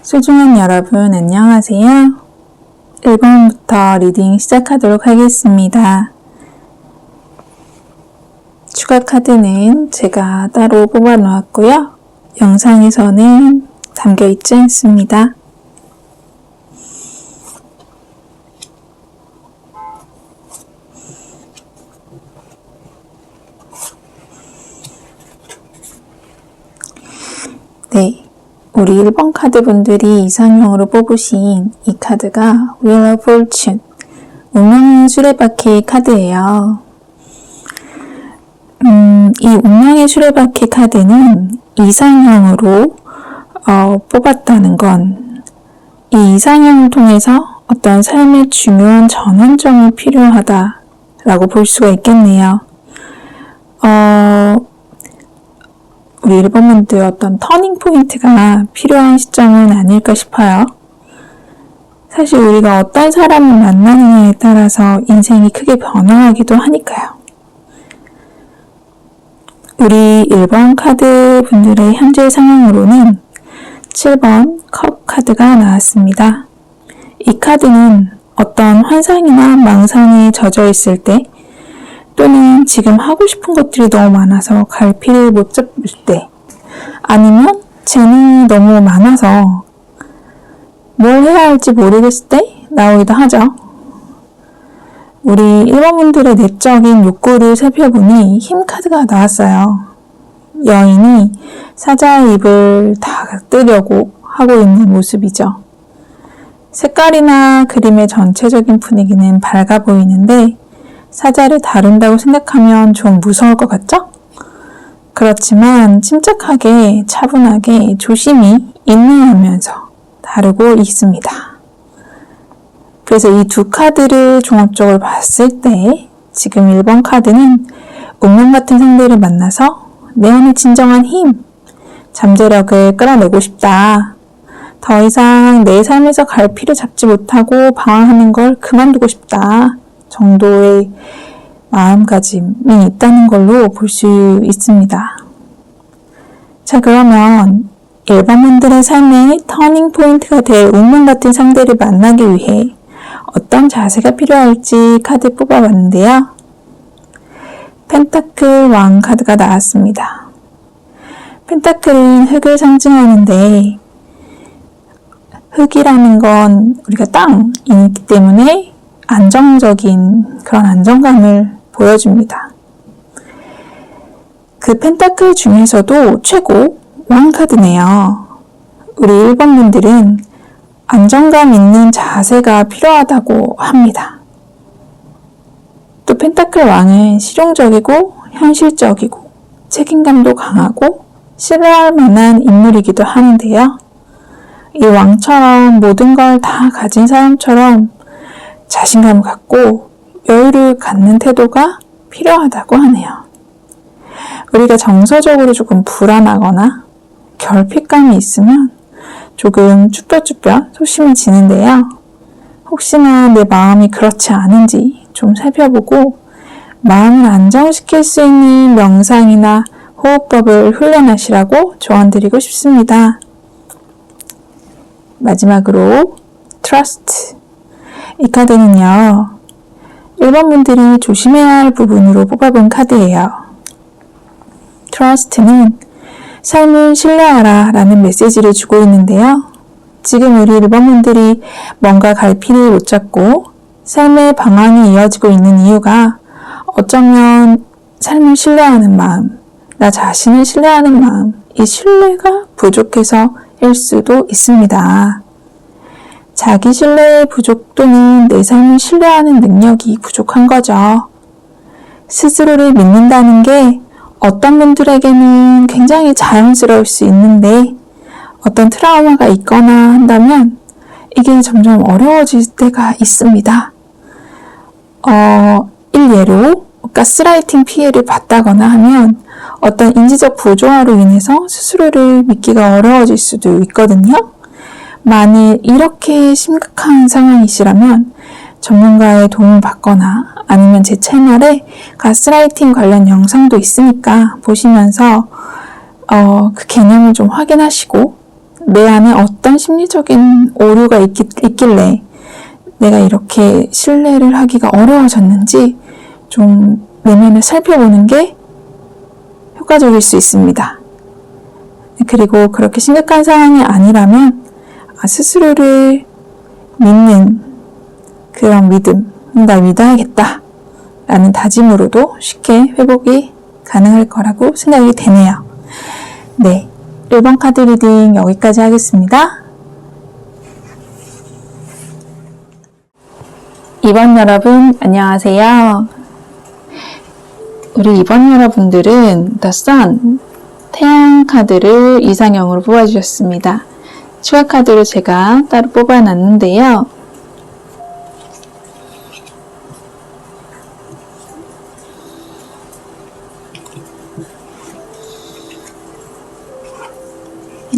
소중한 여러분 안녕하세요. 1번부터 리딩 시작하도록 하겠습니다. 추가 카드는 제가 따로 뽑아 놓았고요. 영상에서는 담겨 있지 않습니다. 네. 우리 1번 카드 분들이 이상형으로 뽑으신 이 카드가 Wheel of Fortune, 운명의 수레바퀴 카드예요. 이 운명의 수레바퀴 카드는 이상형으로 뽑았다는 건 이 이상형을 통해서 어떤 삶의 중요한 전환점이 필요하다라고 볼 수가 있겠네요. 우리 1번분들 어떤 터닝 포인트가 필요한 시점은 아닐까 싶어요. 사실 우리가 어떤 사람을 만나느냐에 따라서 인생이 크게 변화하기도 하니까요. 우리 1번 카드 분들의 현재 상황으로는 7번 컵 카드가 나왔습니다. 이 카드는 어떤 환상이나 망상에 젖어 있을 때 또는 지금 하고 싶은 것들이 너무 많아서 갈피를 못 잡을 때, 아니면 재능이 너무 많아서 뭘 해야 할지 모르겠을 때 나오기도 하죠. 우리 1번분들의 내적인 욕구를 살펴보니 힘 카드가 나왔어요. 여인이 사자의 입을 닫으려고 하고 있는 모습이죠. 색깔이나 그림의 전체적인 분위기는 밝아 보이는데 사자를 다룬다고 생각하면 좀 무서울 것 같죠? 그렇지만 침착하게, 차분하게, 조심히 인내하면서 다루고 있습니다. 그래서 이 두 카드를 종합적으로 봤을 때 지금 1번 카드는 운명 같은 상대를 만나서 내 안의 진정한 힘, 잠재력을 끌어내고 싶다. 더 이상 내 삶에서 갈피를 잡지 못하고 방황하는 걸 그만두고 싶다. 정도의 마음가짐이 있다는 걸로 볼 수 있습니다. 자, 그러면 1번분들의 삶의 터닝 포인트가 될 운명 같은 상대를 만나기 위해 어떤 자세가 필요할지 카드 뽑아봤는데요. 펜타클 왕 카드가 나왔습니다. 펜타클은 흙을 상징하는데 흙이라는 건 우리가 땅이기 때문에 안정적인 그런 안정감을 보여줍니다. 그 펜타클 중에서도 최고 왕카드네요. 우리 1번분들은 안정감 있는 자세가 필요하다고 합니다. 또 펜타클 왕은 실용적이고 현실적이고 책임감도 강하고 신뢰할 만한 인물이기도 하는데요. 이 왕처럼 모든 걸 다 가진 사람처럼 자신감을 갖고 여유를 갖는 태도가 필요하다고 하네요. 우리가 정서적으로 조금 불안하거나 결핍감이 있으면 조금 쭈뼛쭈뼛 소심해지는데요. 혹시나 내 마음이 그렇지 않은지 좀 살펴보고 마음을 안정시킬 수 있는 명상이나 호흡법을 훈련하시라고 조언드리고 싶습니다. 마지막으로 Trust. 이 카드는요, 1번분들이 조심해야 할 부분으로 뽑아본 카드예요. Trust는 삶을 신뢰하라 라는 메시지를 주고 있는데요. 지금 우리 1번분들이 뭔가 갈피를 못 잡고 삶의 방황이 이어지고 있는 이유가 어쩌면 삶을 신뢰하는 마음, 나 자신을 신뢰하는 마음, 이 신뢰가 부족해서일 수도 있습니다. 자기 신뢰의 부족 또는 내 삶을 신뢰하는 능력이 부족한 거죠. 스스로를 믿는다는 게 어떤 분들에게는 굉장히 자연스러울 수 있는데 어떤 트라우마가 있거나 한다면 이게 점점 어려워질 때가 있습니다. 일례로 가스라이팅 피해를 받다거나 하면 어떤 인지적 부조화로 인해서 스스로를 믿기가 어려워질 수도 있거든요. 만일 이렇게 심각한 상황이시라면 전문가의 도움을 받거나 아니면 제 채널에 가스라이팅 관련 영상도 있으니까 보시면서 그 개념을 좀 확인하시고 내 안에 어떤 심리적인 오류가 있길래 내가 이렇게 신뢰를 하기가 어려워졌는지 좀 내면을 살펴보는 게 효과적일 수 있습니다. 그리고 그렇게 심각한 상황이 아니라면 스스로를 믿는 그런 믿음, 나 믿어야겠다 라는 다짐으로도 쉽게 회복이 가능할 거라고 생각이 되네요. 네, 1번 카드 리딩 여기까지 하겠습니다. 2번 여러분 안녕하세요. 우리 2번 여러분들은 The Sun, 태양 카드를 이상형으로 뽑아주셨습니다. 추가 카드로 제가 따로 뽑아놨는데요.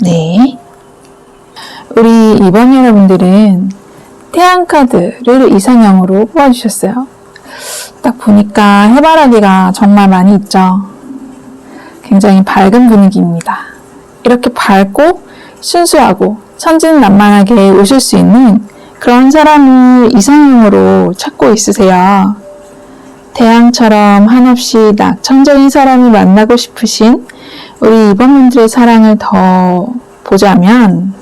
네, 우리 2번 여러분들은 태양 카드를 이상형으로 뽑아주셨어요. 딱 보니까 해바라기가 정말 많이 있죠. 굉장히 밝은 분위기입니다. 이렇게 밝고 순수하고 천진난만하게 오실 수 있는 그런 사람을 이상형으로 찾고 있으세요. 태양처럼 한없이 낙천적인 사람을 만나고 싶으신 우리 이번 분들의 사랑을 더 보자면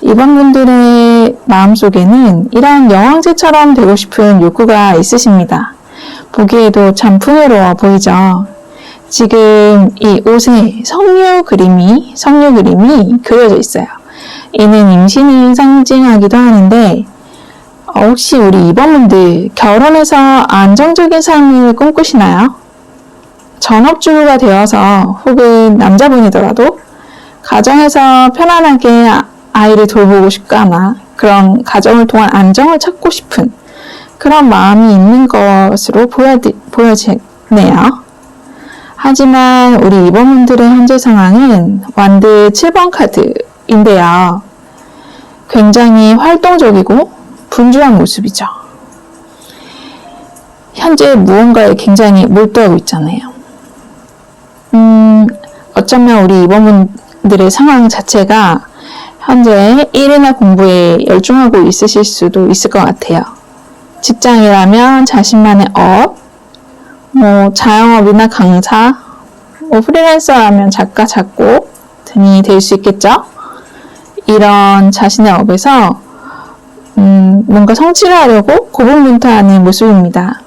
이번 분들의 마음속에는 이런 여왕제처럼 되고 싶은 욕구가 있으십니다. 보기에도 참 풍요로워 보이죠? 지금 이 옷에 석류 그림이 그려져 있어요. 이는 임신을 상징하기도 하는데 혹시 우리 이번 분들 결혼해서 안정적인 삶을 꿈꾸시나요? 전업주부가 되어서 혹은 남자분이더라도 가정에서 편안하게 아이를 돌보고 싶거나 그런 가정을 통한 안정을 찾고 싶은 그런 마음이 있는 것으로 보여지네요. 하지만 우리 이번 분들의 현재 상황은 완드 7번 카드인데요. 굉장히 활동적이고 분주한 모습이죠. 현재 무언가에 굉장히 몰두하고 있잖아요. 어쩌면 우리 이번 분들의 상황 자체가 현재 일이나 공부에 열중하고 있으실 수도 있을 것 같아요. 직장이라면 자신만의 업, 자영업이나 강사, 프리랜서라면 작가, 작곡 등이 될 수 있겠죠? 이런 자신의 업에서 뭔가 성취를 하려고 고군분투하는 모습입니다.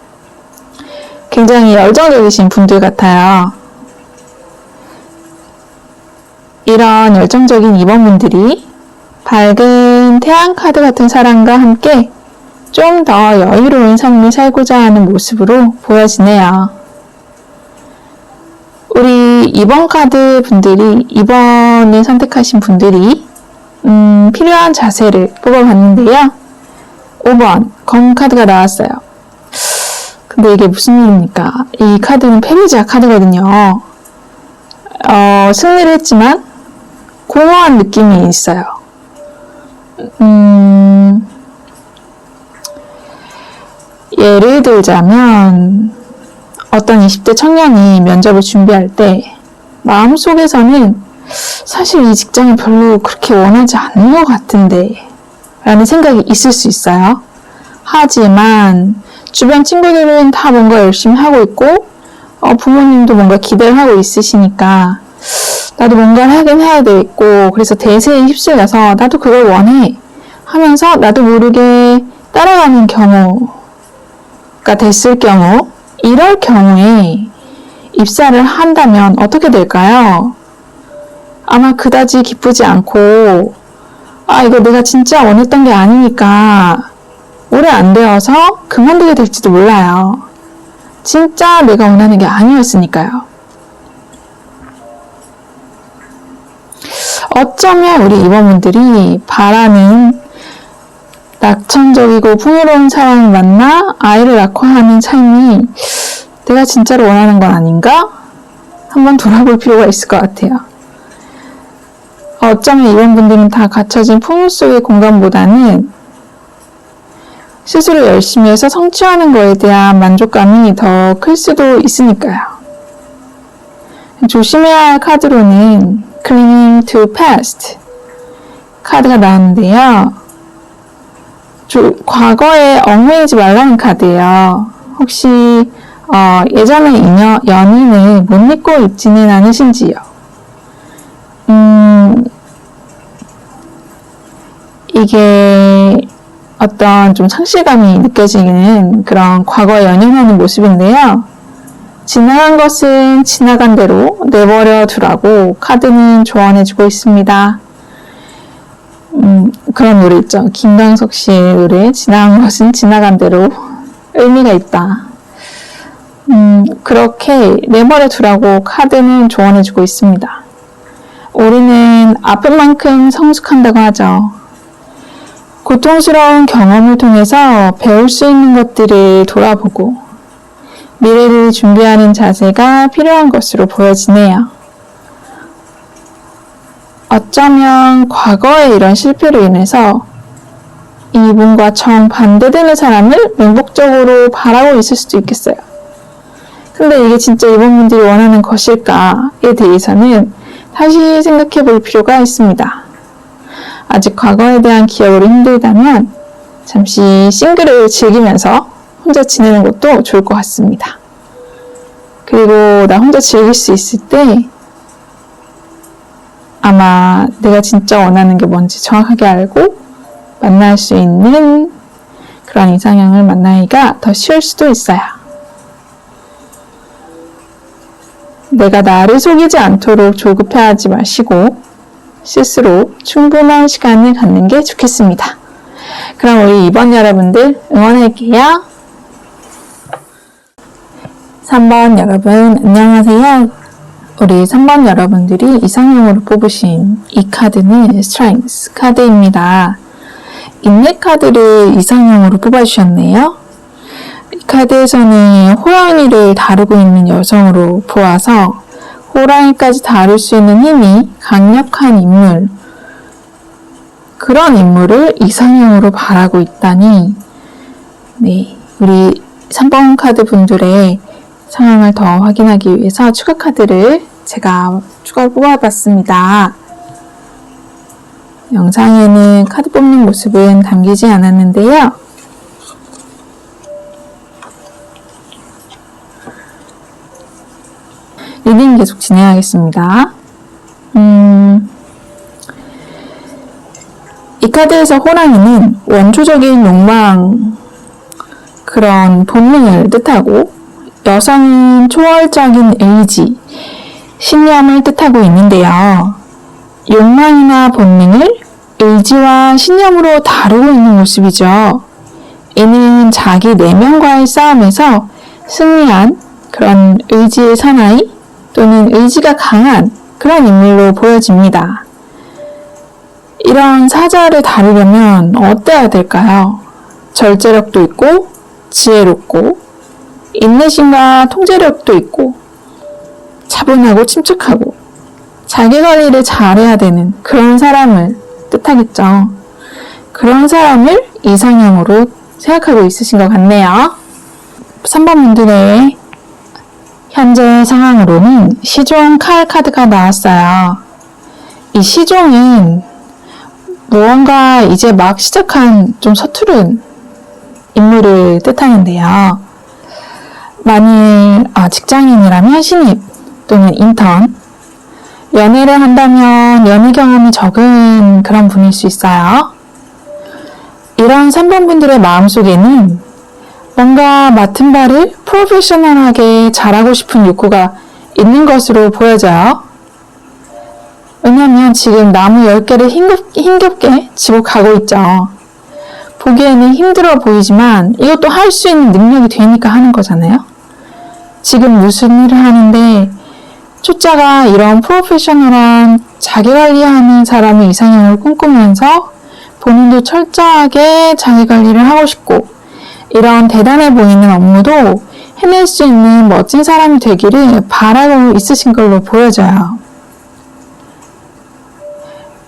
굉장히 열정적이신 분들 같아요. 이런 열정적인 2번 분들이 밝은 태양 카드 같은 사랑과 함께 좀 더 여유로운 삶을 살고자 하는 모습으로 보여지네요. 우리 2번 카드 분들이, 2번을 선택하신 분들이 필요한 자세를 뽑아봤는데요. 5번 검 카드가 나왔어요. 근데 이게 무슨 일입니까? 이 카드는 패배자 카드거든요. 승리를 했지만 공허한 느낌이 있어요. 예를 들자면 어떤 20대 청년이 면접을 준비할 때 마음속에서는 사실 이 직장을 별로 그렇게 원하지 않는 것 같은데 라는 생각이 있을 수 있어요. 하지만 주변 친구들은 다 뭔가 열심히 하고 있고 부모님도 뭔가 기대를 하고 있으시니까 나도 뭔가를 하긴 해야 되겠고 그래서 대세에 휩쓸려서 나도 그걸 원해 하면서 나도 모르게 따라가는 경우가 됐을 경우 이럴 경우에 입사를 한다면 어떻게 될까요? 아마 그다지 기쁘지 않고 이거 내가 진짜 원했던 게 아니니까 오래 안 되어서 그만두게 될지도 몰라요. 진짜 내가 원하는 게 아니었으니까요. 어쩌면 우리 이번분들이 바라는 낙천적이고 풍요로운 사람을 만나 아이를 낳고 하는 삶이 내가 진짜로 원하는 건 아닌가? 한번 돌아볼 필요가 있을 것 같아요. 어쩌면 이번 분들은 다 갇혀진 풍요 속의 공간보다는 스스로 열심히 해서 성취하는 거에 대한 만족감이 더 클 수도 있으니까요. 조심해야 할 카드로는 Clinging to Past 카드가 나왔는데요. 과거에 얽매이지 말라는 카드예요. 혹시 예전에 연인을 못 믿고 있지는 않으신지요? 이게 어떤 좀 상실감이 느껴지는 그런 과거에 연연하는 모습인데요. 지나간 것은 지나간 대로 내버려 두라고 카드는 조언해주고 있습니다. 그런 노래 있죠. 김광석 씨의 노래 지나간 것은 지나간 대로 의미가 있다. 그렇게 내버려 두라고 카드는 조언해주고 있습니다. 우리는 아픈 만큼 성숙한다고 하죠. 고통스러운 경험을 통해서 배울 수 있는 것들을 돌아보고 미래를 준비하는 자세가 필요한 것으로 보여지네요. 어쩌면 과거의 이런 실패로 인해서 이분과 정반대되는 사람을 맹목적으로 바라고 있을 수도 있겠어요. 근데 이게 진짜 이분들이 원하는 것일까에 대해서는 다시 생각해 볼 필요가 있습니다. 아직 과거에 대한 기억으로 힘들다면 잠시 싱글을 즐기면서 혼자 지내는 것도 좋을 것 같습니다. 그리고 나 혼자 즐길 수 있을 때 아마 내가 진짜 원하는 게 뭔지 정확하게 알고 만날 수 있는 그런 이상형을 만나기가 더 쉬울 수도 있어요. 내가 나를 속이지 않도록 조급해하지 마시고 스스로 충분한 시간을 갖는 게 좋겠습니다. 그럼 우리 2번 여러분들 응원할게요. 3번 여러분 안녕하세요. 우리 3번 여러분들이 이상형으로 뽑으신 이 카드는 Strength 카드입니다. 인내 카드를 이상형으로 뽑아주셨네요. 이 카드에서는 호랑이를 다루고 있는 여성으로 보아서 호랑이까지 다룰 수 있는 힘이 강력한 인물, 그런 인물을 이상형으로 바라고 있다니, 네, 우리 3번 카드 분들의 상황을 더 확인하기 위해서 추가 카드를 제가 추가로 뽑아봤습니다. 영상에는 카드 뽑는 모습은 담기지 않았는데요. 리딩 계속 진행하겠습니다. 이 카드에서 호랑이는 원초적인 욕망, 그런 본능을 뜻하고, 여성은 초월적인 의지, 신념을 뜻하고 있는데요. 욕망이나 본능을 의지와 신념으로 다루고 있는 모습이죠. 이는 자기 내면과의 싸움에서 승리한 그런 의지의 사나이 또는 의지가 강한 그런 인물로 보여집니다. 이런 사자를 다루려면 어때야 될까요? 절제력도 있고 지혜롭고 인내심과 통제력도 있고 차분하고 침착하고 자기관리를 잘해야 되는 그런 사람을 뜻하겠죠. 그런 사람을 이상형으로 생각하고 있으신 것 같네요. 3번 분들의 현재 상황으로는 시종 칼 카드가 나왔어요. 이 시종은 무언가 이제 막 시작한 좀 서투른 인물을 뜻하는데요. 만일 직장인이라면 신입 또는 인턴, 연애를 한다면 연애 경험이 적은 그런 분일 수 있어요. 이런 3번 분들의 마음속에는 뭔가 맡은 바를 프로페셔널하게 잘하고 싶은 욕구가 있는 것으로 보여져요. 왜냐하면 지금 나무 10개를 힘겹게 지고 가고 있죠. 보기에는 힘들어 보이지만 이것도 할 수 있는 능력이 되니까 하는 거잖아요. 지금 무슨 일을 하는데 초짜가 이런 프로페셔널한 자기관리하는 사람의 이상형을 꿈꾸면서 본인도 철저하게 자기관리를 하고 싶고 이런 대단해 보이는 업무도 해낼 수 있는 멋진 사람이 되기를 바라고 있으신 걸로 보여져요.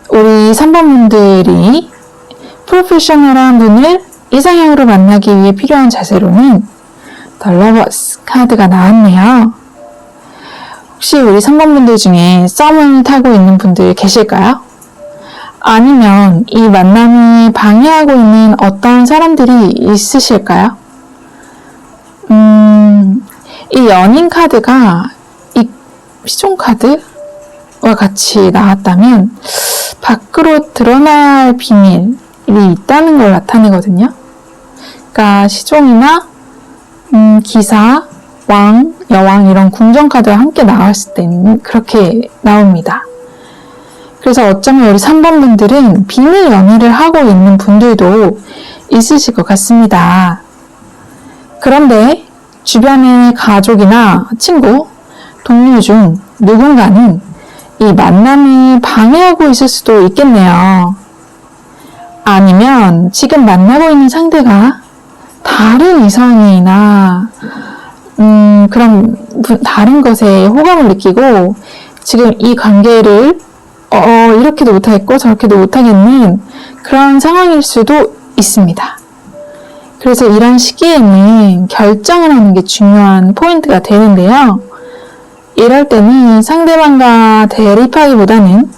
우리 3번 분들이 프로페셔널한 분을 이상형으로 만나기 위해 필요한 자세로는 The Lovers 카드가 나왔네요. 혹시 우리 3번 분들 중에 썸을 타고 있는 분들 계실까요? 아니면 이 만남을 방해하고 있는 어떤 사람들이 있으실까요? 이 연인 카드가 이 시종 카드와 같이 나왔다면 밖으로 드러나야 할 비밀이 있다는 걸 나타내거든요. 그러니까 시종이나 기사, 왕, 여왕 이런 궁전 카드가 함께 나왔을 때는 그렇게 나옵니다. 그래서 어쩌면 우리 3번 분들은 비밀 연애를 하고 있는 분들도 있으실 것 같습니다. 그런데 주변의 가족이나 친구, 동료 중 누군가는 이 만남을 방해하고 있을 수도 있겠네요. 아니면 지금 만나고 있는 상대가 다른 이성이나 그런 다른 것에 호감을 느끼고 지금 이 관계를 이렇게도 못하겠고 저렇게도 못하겠는 그런 상황일 수도 있습니다. 그래서 이런 시기에는 결정을 하는 게 중요한 포인트가 되는데요. 이럴 때는 상대방과 대립하기보다는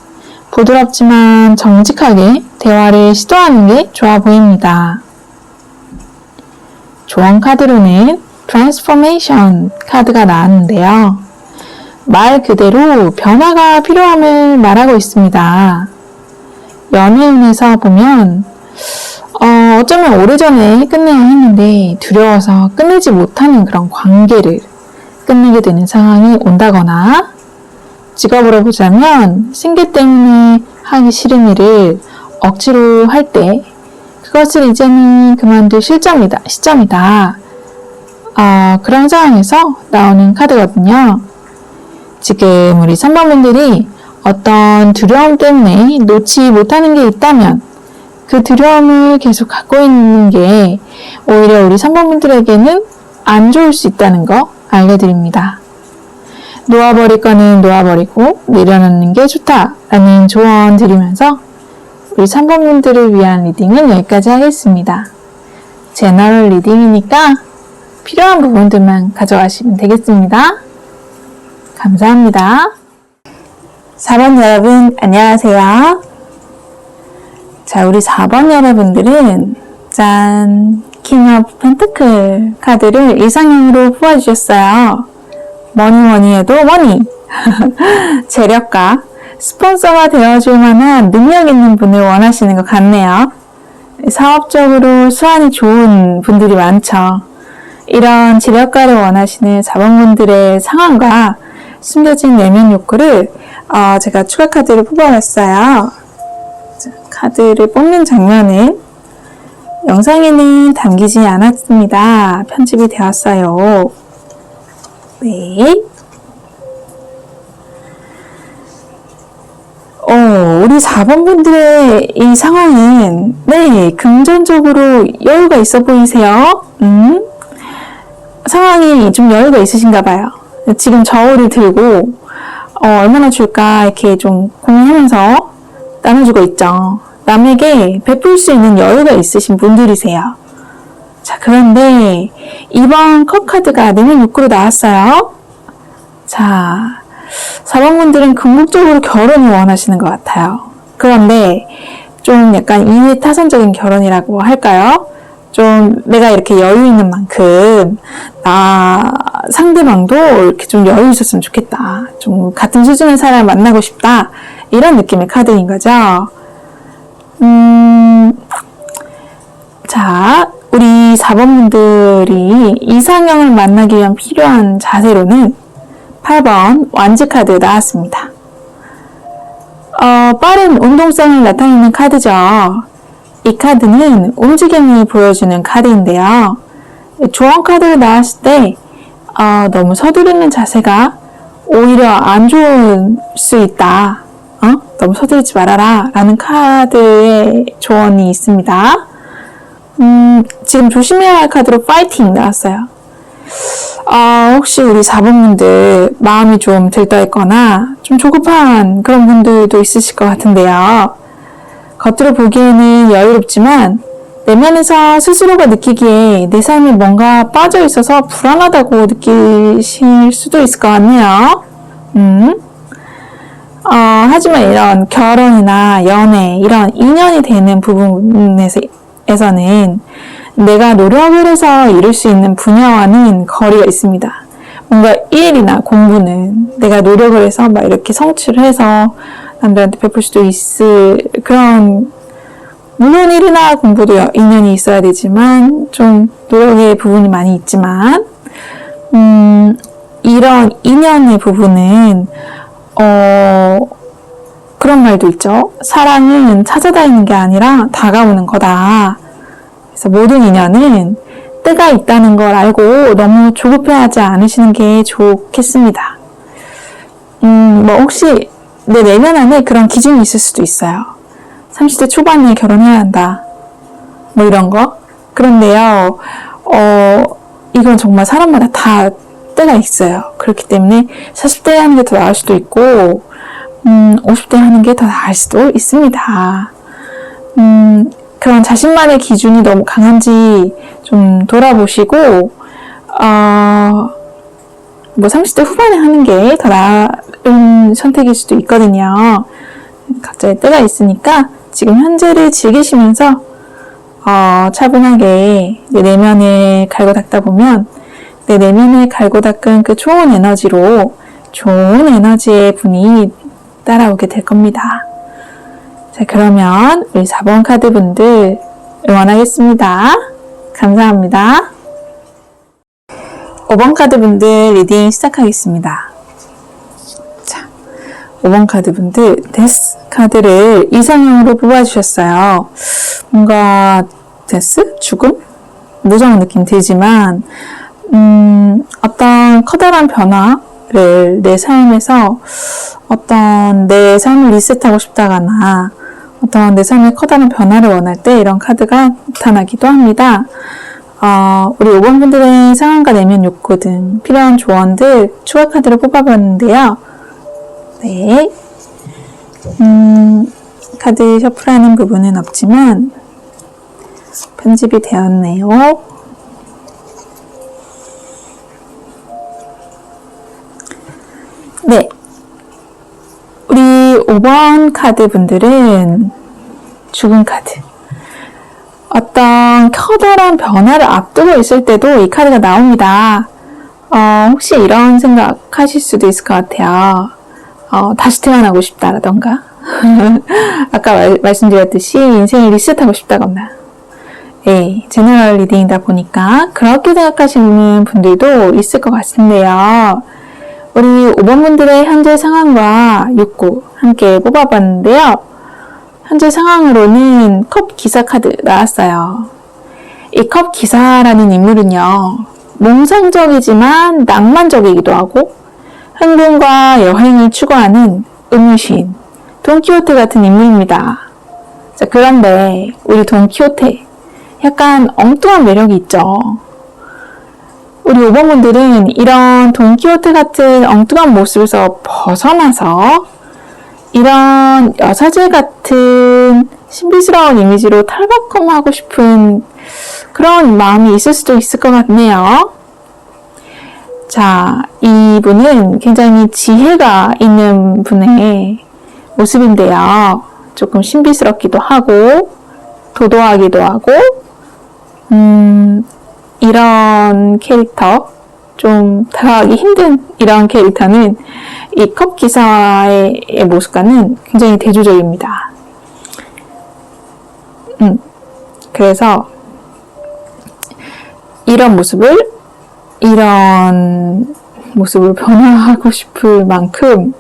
부드럽지만 정직하게 대화를 시도하는 게 좋아 보입니다. 조언 카드로는 트랜스포메이션 카드가 나왔는데요. 말 그대로 변화가 필요함을 말하고 있습니다. 연애운에서 보면 어쩌면 오래전에 끝내야 했는데 두려워서 끝내지 못하는 그런 관계를 끝내게 되는 상황이 온다거나, 직업으로 보자면 생계 때문에 하기 싫은 일을 억지로 할 때 그것을 이제는 그만둘 시점이다. 그런 상황에서 나오는 카드거든요. 지금 우리 3번 분들이 어떤 두려움 때문에 놓지 못하는 게 있다면 그 두려움을 계속 갖고 있는 게 오히려 우리 3번 분들에게는 안 좋을 수 있다는 거 알려드립니다. 놓아버릴 거는 놓아버리고 내려놓는 게 좋다라는 조언 드리면서 우리 3번 분들을 위한 리딩은 여기까지 하겠습니다. 제너럴 리딩이니까 필요한 부분들만 가져가시면 되겠습니다. 감사합니다. 4번 여러분 안녕하세요. 자, 우리 4번 여러분들은 짠! 킹 오브 펜트클 카드를 이상형으로 뽑아주셨어요. 뭐니 해도 머니! 재력가, 스폰서가 되어줄 만한 능력 있는 분을 원하시는 것 같네요. 사업적으로 수완이 좋은 분들이 많죠. 이런 재력가를 원하시는 4번 분들의 상황과 숨겨진 내면 욕구를 제가 추가 카드를 뽑아봤어요. 카드를 뽑는 장면은 영상에는 담기지 않았습니다. 편집이 되었어요. 네. 우리 4번 분들의 이 상황은 네, 금전적으로 여유가 있어 보이세요? 상황이 좀 여유가 있으신가 봐요. 지금 저울을 들고 얼마나 줄까 이렇게 좀 고민하면서 나눠주고 있죠. 남에게 베풀 수 있는 여유가 있으신 분들이세요. 자, 그런데 이번 컵 카드가 내면 욕구로 나왔어요. 자, 4번 분들은 궁극적으로 결혼을 원하시는 것 같아요. 그런데 좀 약간 이해타산적인 결혼이라고 할까요? 좀 내가 이렇게 여유 있는 만큼 상대방도 이렇게 좀 여유 있었으면 좋겠다. 좀 같은 수준의 사람을 만나고 싶다. 이런 느낌의 카드인 거죠. 자, 우리 4번 분들이 이상형을 만나기 위한 필요한 자세로는 8번 완지 카드 나왔습니다. 빠른 운동성을 나타내는 카드죠. 이 카드는 움직임을 보여주는 카드인데요. 조언 카드가 나왔을 때 너무 서두르는 자세가 오히려 안 좋을 수 있다. 너무 서두르지 말아라 라는 카드의 조언이 있습니다. 지금 조심해야 할 카드로 파이팅 나왔어요. 혹시 우리 4번분들 마음이 좀 들떠있거나 좀 조급한 그런 분들도 있으실 것 같은데요. 겉으로 보기에는 여유롭지만 내면에서 스스로가 느끼기에 내 삶에 뭔가 빠져 있어서 불안하다고 느끼실 수도 있을 것 같네요. 하지만 이런 결혼이나 연애, 이런 인연이 되는 부분에서는 내가 노력을 해서 이룰 수 있는 분야와는 거리가 있습니다. 뭔가 일이나 공부는 내가 노력을 해서 막 이렇게 성취를 해서 남들한테 베풀 수도 있을 그런, 물론 일이나 공부도 인연이 있어야 되지만 좀 노력의 부분이 많이 있지만 이런 인연의 부분은 그런 말도 있죠. 사랑은 찾아다니는 게 아니라 다가오는 거다. 그래서 모든 인연은 때가 있다는 걸 알고 너무 조급해하지 않으시는 게 좋겠습니다. 혹시 내 내면 안에 그런 기준이 있을 수도 있어요. 30대 초반에 결혼해야 한다. 이런 거. 그런데요, 이건 정말 사람마다 다 때가 있어요. 그렇기 때문에 40대에 하는 게 더 나을 수도 있고, 50대에 하는 게 더 나을 수도 있습니다. 그런 자신만의 기준이 너무 강한지 좀 돌아보시고, 30대 후반에 하는 게 더 나은 선택일 수도 있거든요. 각자의 때가 있으니까 지금 현재를 즐기시면서 차분하게 내 내면을 갈고 닦다 보면 내 내면을 갈고 닦은 그 좋은 에너지로 좋은 에너지의 분이 따라오게 될 겁니다. 자, 그러면 우리 4번 카드 분들 응원하겠습니다. 감사합니다. 5번 카드 분들 리딩 시작하겠습니다. 자, 5번 카드 분들 데스 카드를 이상형으로 뽑아주셨어요. 뭔가 데스? 죽음? 무서운 느낌 들지만 어떤 커다란 변화를 내 삶에서 어떤 내 삶을 리셋하고 싶다거나 어떤 내 삶의 커다란 변화를 원할 때 이런 카드가 나타나기도 합니다. 우리 5번 분들의 상황과 내면 욕구 등 필요한 조언들 추가 카드를 뽑아봤는데요. 네. 카드 셔플하는 부분은 없지만 편집이 되었네요. 네. 우리 5번 카드 분들은 죽은 카드. 어떤 커다란 변화를 앞두고 있을 때도 이 카드가 나옵니다. 혹시 이런 생각 하실 수도 있을 것 같아요. 다시 태어나고 싶다라던가 아까 말씀드렸듯이 인생을 리셋하고 싶다거나 제너럴 리딩이다 보니까 그렇게 생각하시는 분들도 있을 것 같은데요. 우리 5번 분들의 현재 상황과 욕구 함께 뽑아봤는데요. 현재 상황으로는 컵 기사 카드 나왔어요. 이 컵 기사라는 인물은요, 몽상적이지만 낭만적이기도 하고 행동과 여행을 추구하는 음유시인 돈키호테 같은 인물입니다. 자, 그런데 우리 돈키호테 약간 엉뚱한 매력이 있죠. 우리 5번 분들은 이런 돈키호테 같은 엉뚱한 모습에서 벗어나서 이런 여사제 같은 신비스러운 이미지로 탈바꿈하고 싶은 그런 마음이 있을 수도 있을 것 같네요. 자, 이분은 굉장히 지혜가 있는 분의 모습인데요. 조금 신비스럽기도 하고 도도하기도 하고 이런 캐릭터, 좀 다가가기 힘든 이런 캐릭터는 이 컵 기사의 모습과는 굉장히 대조적입니다. 그래서 이런 모습을 변화하고 싶을 만큼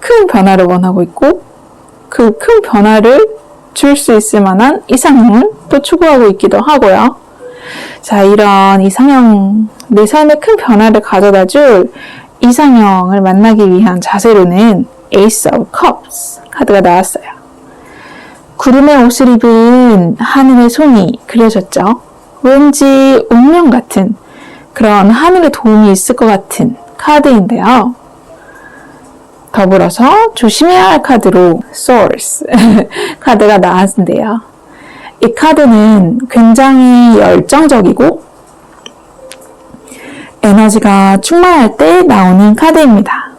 큰 변화를 원하고 있고 그 큰 변화를 줄 수 있을 만한 이상형을 또 추구하고 있기도 하고요. 자, 이런 이상형, 내 삶에 큰 변화를 가져다 줄 이상형을 만나기 위한 자세로는 Ace of Cups 카드가 나왔어요. 구름의 옷을 입은 하늘의 손이 그려졌죠. 왠지 운명 같은 그런 하늘의 도움이 있을 것 같은 카드인데요. 더불어서 조심해야 할 카드로 Swords 카드가 나왔는데요. 이 카드는 굉장히 열정적이고 에너지가 충만할 때 나오는 카드입니다.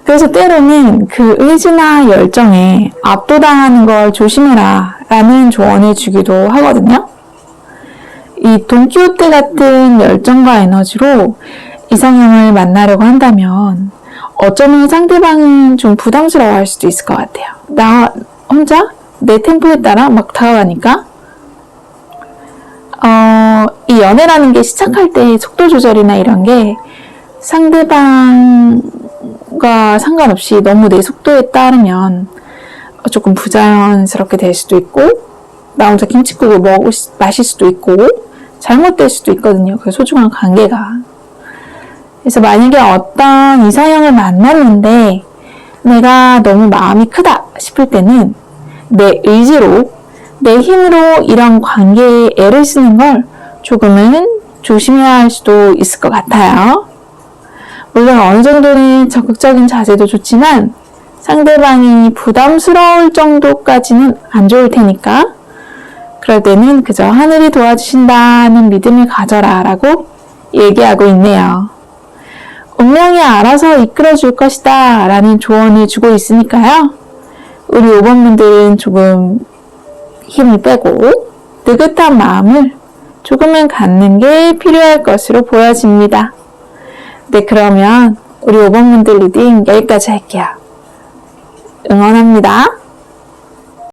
그래서 때로는 그 의지나 열정에 압도당하는 걸 조심해라 라는 조언을 주기도 하거든요. 이 돈키호테 같은 열정과 에너지로 이상형을 만나려고 한다면 어쩌면 상대방은 좀 부담스러워할 수도 있을 것 같아요. 나 혼자 내 템포에 따라 막 다가가니까 이 연애라는 게 시작할 때 속도 조절이나 이런 게 상대방과 상관없이 너무 내 속도에 따르면 조금 부자연스럽게 될 수도 있고 나 혼자 김칫국을 마실 수도 있고 잘못될 수도 있거든요. 그 소중한 관계가. 그래서 만약에 어떤 이상형을 만났는데 내가 너무 마음이 크다 싶을 때는 내 의지로 내 힘으로 이런 관계에 애를 쓰는 걸 조금은 조심해야 할 수도 있을 것 같아요. 물론 어느 정도는 적극적인 자세도 좋지만 상대방이 부담스러울 정도까지는 안 좋을 테니까 그럴 때는 그저 하늘이 도와주신다는 믿음을 가져라 라고 얘기하고 있네요. 운명이 알아서 이끌어줄 것이다 라는 조언을 주고 있으니까요. 우리 5번분들은 조금 힘을 빼고 느긋한 마음을 조금은 갖는 게 필요할 것으로 보여집니다. 네, 그러면 우리 5번분들 리딩 여기까지 할게요. 응원합니다.